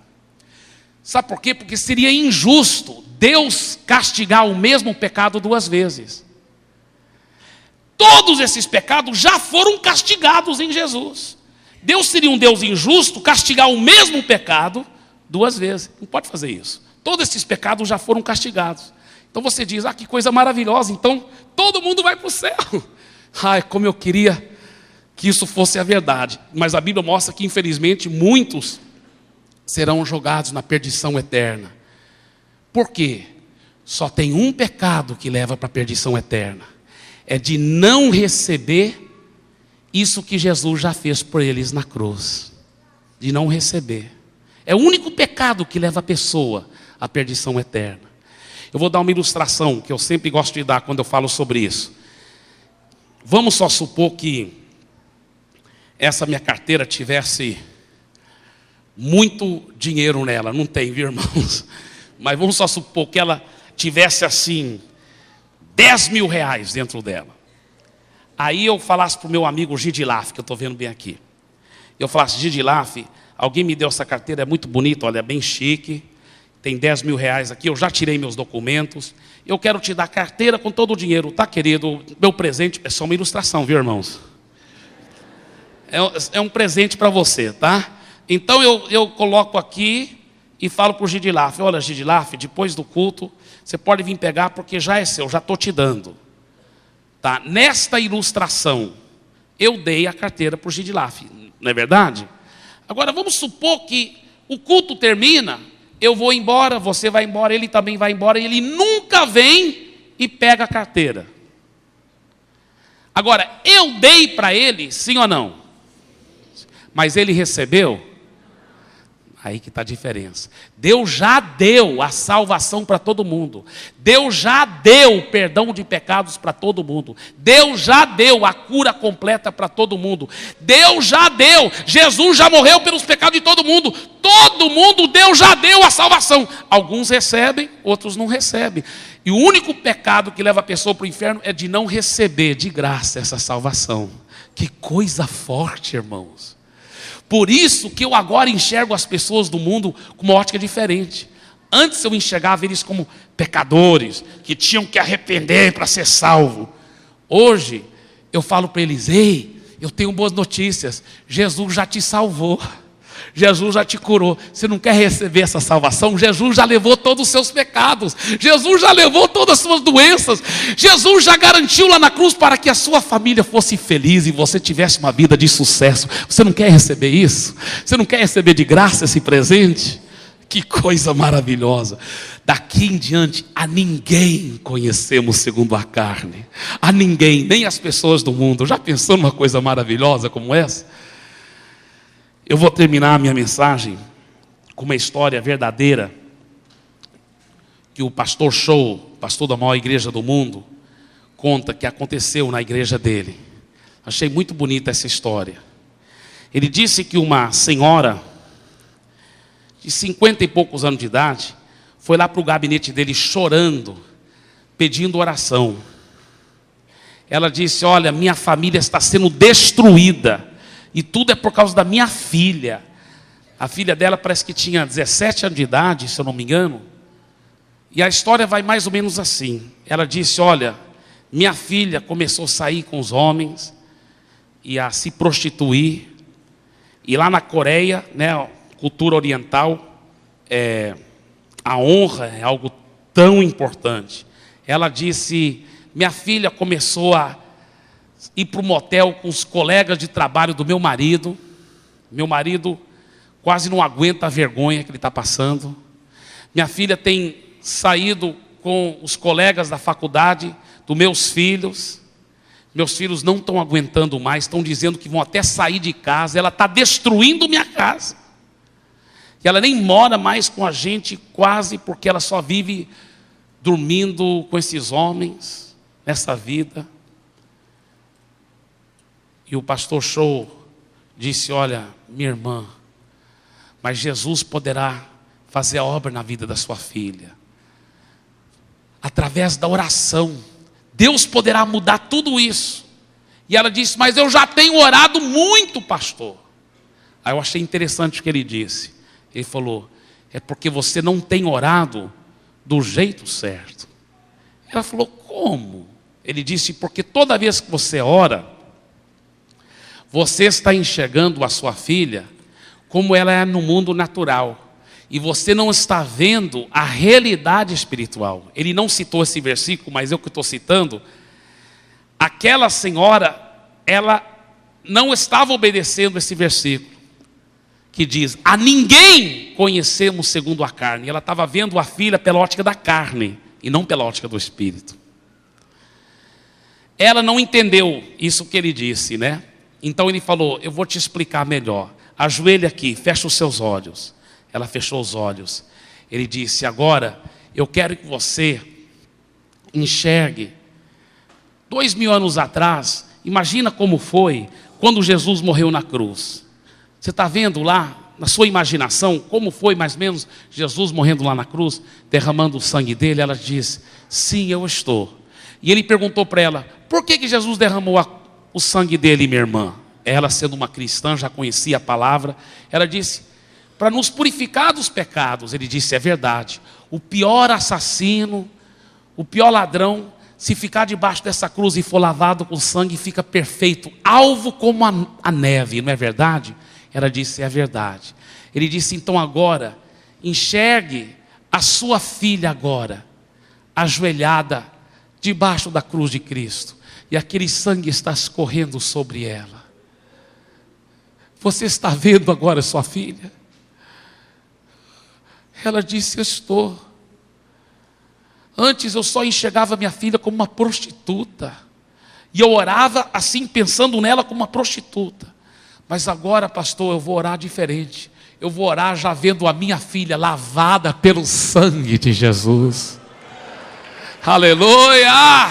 Speaker 1: Sabe por quê? Porque seria injusto Deus castigar o mesmo pecado duas vezes. Todos esses pecados já foram castigados em Jesus. Deus seria um Deus injusto castigar o mesmo pecado duas vezes. Não pode fazer isso. Todos esses pecados já foram castigados. Então você diz, que coisa maravilhosa, então todo mundo vai para o céu. Ai, como eu queria que isso fosse a verdade. Mas a Bíblia mostra que infelizmente muitos serão jogados na perdição eterna. Por quê? Só tem um pecado que leva para a perdição eterna. É de não receber isso que Jesus já fez por eles na cruz. De não receber. É o único pecado que leva a pessoa à perdição eterna. Eu vou dar uma ilustração que eu sempre gosto de dar quando eu falo sobre isso. Vamos só supor que essa minha carteira tivesse muito dinheiro nela. Não tem, viu, irmãos? Mas vamos só supor que ela tivesse assim 10 mil reais dentro dela. Aí eu falasse para o meu amigo Gidilaf, que eu estou vendo bem aqui. Eu falasse, Gidilaf, alguém me deu essa carteira, é muito bonita, olha, é bem chique. Tem 10 mil reais aqui, eu já tirei meus documentos. Eu quero te dar a carteira com todo o dinheiro, tá, querido? Meu presente é só uma ilustração, viu, irmãos? É um presente para você, tá? Então eu coloco aqui e falo para o Gidilaf, olha, Gidilaf, depois do culto, você pode vir pegar porque já é seu, já estou te dando. Tá? Nesta ilustração, eu dei a carteira para o Gidilaf, não é verdade? Agora vamos supor que o culto termina, eu vou embora, você vai embora, ele também vai embora, e ele nunca vem e pega a carteira. Agora, eu dei para ele, sim ou não? Mas ele recebeu? Aí que está a diferença. Deus já deu a salvação para todo mundo. Deus já deu o perdão de pecados para todo mundo. Deus já deu a cura completa para todo mundo. Deus já deu. Jesus já morreu pelos pecados de todo mundo. Todo mundo, Deus já deu a salvação. Alguns recebem, outros não recebem. E o único pecado que leva a pessoa para o inferno é de não receber de graça essa salvação. Que coisa forte, irmãos. Por isso que eu agora enxergo as pessoas do mundo com uma ótica diferente. Antes eu enxergava eles como pecadores, que tinham que arrepender para ser salvo. Hoje eu falo para eles, ei, eu tenho boas notícias, Jesus já te salvou. Jesus já te curou. Você não quer receber essa salvação? Jesus já levou todos os seus pecados. Jesus já levou todas as suas doenças. Jesus já garantiu lá na cruz para que a sua família fosse feliz e você tivesse uma vida de sucesso. Você não quer receber isso? Você não quer receber de graça esse presente? Que coisa maravilhosa. Daqui em diante, a ninguém conhecemos segundo a carne. A ninguém, nem as pessoas do mundo. Já pensou numa coisa maravilhosa como essa? Eu vou terminar a minha mensagem com uma história verdadeira que o pastor Show, pastor da maior igreja do mundo, conta que aconteceu na igreja dele. Achei muito bonita essa história. Ele disse que uma senhora de 50 e poucos anos de idade foi lá para o gabinete dele chorando, pedindo oração. Ela disse: olha, minha família está sendo destruída e tudo é por causa da minha filha. A filha dela parece que tinha 17 anos de idade, se eu não me engano. E a história vai mais ou menos assim. Ela disse: olha, minha filha começou a sair com os homens e a se prostituir. E lá na Coreia, né, cultura oriental, a honra é algo tão importante. Ela disse: minha filha começou a ir para o motel com os colegas de trabalho do meu marido. Meu marido quase não aguenta a vergonha que ele está passando. Minha filha tem saído com os colegas da faculdade dos meus filhos. Meus filhos não estão aguentando mais, estão dizendo que vão até sair de casa. Ela está destruindo minha casa. E ela nem mora mais com a gente quase, porque ela só vive dormindo com esses homens nessa vida. E o pastor Show disse: olha, minha irmã, mas Jesus poderá fazer a obra na vida da sua filha. Através da oração, Deus poderá mudar tudo isso. E ela disse: mas eu já tenho orado muito, pastor. Aí eu achei interessante o que ele disse. Ele falou: é porque você não tem orado do jeito certo. Ela falou: como? Ele disse: porque toda vez que você ora, você está enxergando a sua filha como ela é no mundo natural. E você não está vendo a realidade espiritual. Ele não citou esse versículo, mas eu que estou citando. Aquela senhora, ela não estava obedecendo esse versículo, que diz: a ninguém conhecemos segundo a carne. Ela estava vendo a filha pela ótica da carne, e não pela ótica do Espírito. Ela não entendeu isso que ele disse, né? Então ele falou: eu vou te explicar melhor. Ajoelha aqui, fecha os seus olhos. Ela fechou os olhos. Ele disse: agora eu quero que você enxergue 2000 anos atrás. Imagina como foi quando Jesus morreu na cruz. Você está vendo lá, na sua imaginação, como foi mais ou menos Jesus morrendo lá na cruz, derramando o sangue dele? Ela disse: sim, eu estou. E ele perguntou para ela: por que Jesus derramou o sangue dele, minha irmã? Ela, sendo uma cristã, já conhecia a palavra. Ela disse: para nos purificar dos pecados. Ele disse: é verdade. O pior assassino, o pior ladrão, se ficar debaixo dessa cruz e for lavado com sangue, fica perfeito, alvo como a neve, não é verdade? Ela disse: é verdade. Ele disse: então agora, enxergue a sua filha agora, ajoelhada, debaixo da cruz de Cristo, e aquele sangue está escorrendo sobre ela. Você está vendo agora a sua filha? Ela disse: eu estou. Antes eu só enxergava minha filha como uma prostituta. E eu orava assim, pensando nela como uma prostituta. Mas agora, pastor, eu vou orar diferente. Eu vou orar já vendo a minha filha lavada pelo sangue de Jesus. Aleluia!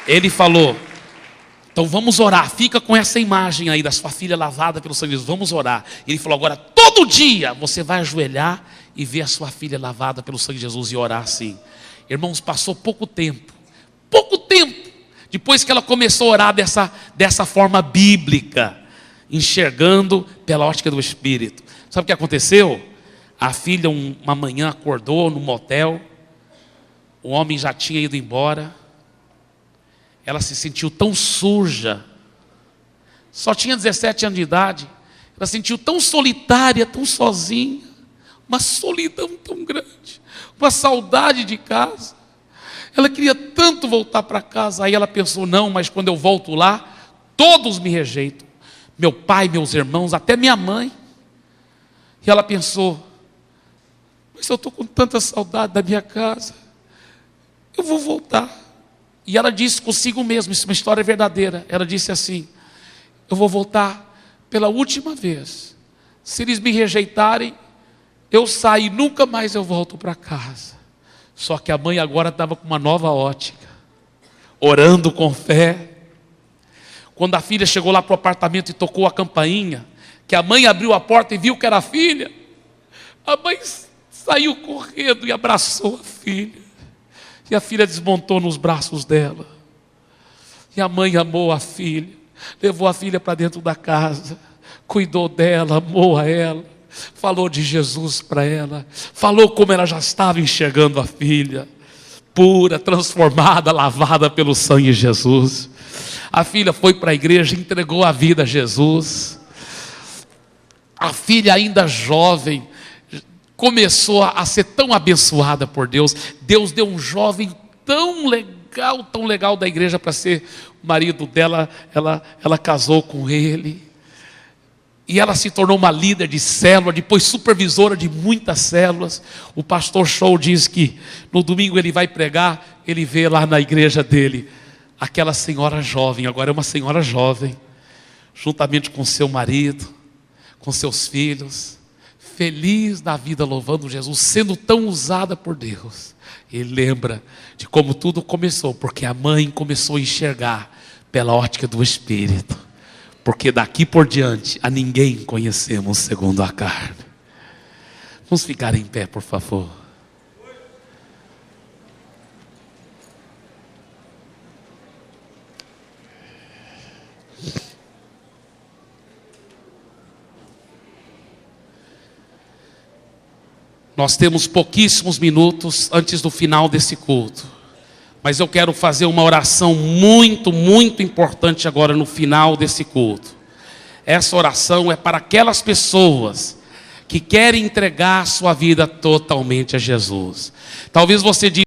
Speaker 1: Ele falou: então vamos orar, fica com essa imagem aí da sua filha lavada pelo sangue de Jesus, vamos orar. Ele falou: agora todo dia você vai ajoelhar e ver a sua filha lavada pelo sangue de Jesus e orar assim. Irmãos, passou pouco tempo, depois que ela começou a orar dessa forma bíblica, enxergando pela ótica do Espírito. Sabe o que aconteceu? A filha uma manhã acordou no motel, o homem já tinha ido embora. Ela se sentiu tão suja, só tinha 17 anos de idade. Ela se sentiu tão solitária, tão sozinha, uma solidão tão grande, uma saudade de casa. Ela queria tanto voltar para casa. Aí ela pensou: não, mas quando eu volto lá, todos me rejeitam. meu pai, meus irmãos, até minha mãe. E ela pensou: mas eu estou com tanta saudade da minha casa, eu vou voltar. E ela disse consigo mesma, isso é uma história verdadeira, ela disse assim: eu vou voltar pela última vez. Se eles me rejeitarem, eu saio e nunca mais eu volto para casa. Só que a mãe agora estava com uma nova ótica, orando com fé. Quando a filha chegou lá para o apartamento e tocou a campainha, que a mãe abriu a porta e viu que era a filha, a mãe saiu correndo e abraçou a filha. E a filha desmontou nos braços dela. E a mãe amou a filha, levou a filha para dentro da casa, cuidou dela, amou a ela, falou de Jesus para ela, falou como ela já estava enxergando a filha, pura, transformada, lavada pelo sangue de Jesus. A filha foi para a igreja, entregou a vida a Jesus. A filha, ainda jovem, começou a ser tão abençoada por Deus. Deus deu um jovem tão legal da igreja para ser o marido dela. Ela casou com ele. E ela se tornou uma líder de célula, depois supervisora de muitas células. O pastor Show diz que no domingo ele vai pregar, ele vê lá na igreja dele aquela senhora jovem, agora é uma senhora jovem, juntamente com seu marido, com seus filhos, feliz na vida, louvando Jesus, sendo tão usada por Deus. Ele lembra de como tudo começou, porque a mãe começou a enxergar pela ótica do Espírito. Porque daqui por diante a ninguém conhecemos segundo a carne. Vamos ficar em pé, por favor. Nós temos pouquíssimos minutos antes do final desse culto, mas eu quero fazer uma oração muito importante agora no final desse culto. Essa oração é para aquelas pessoas que querem entregar a sua vida totalmente a Jesus. Talvez você diga: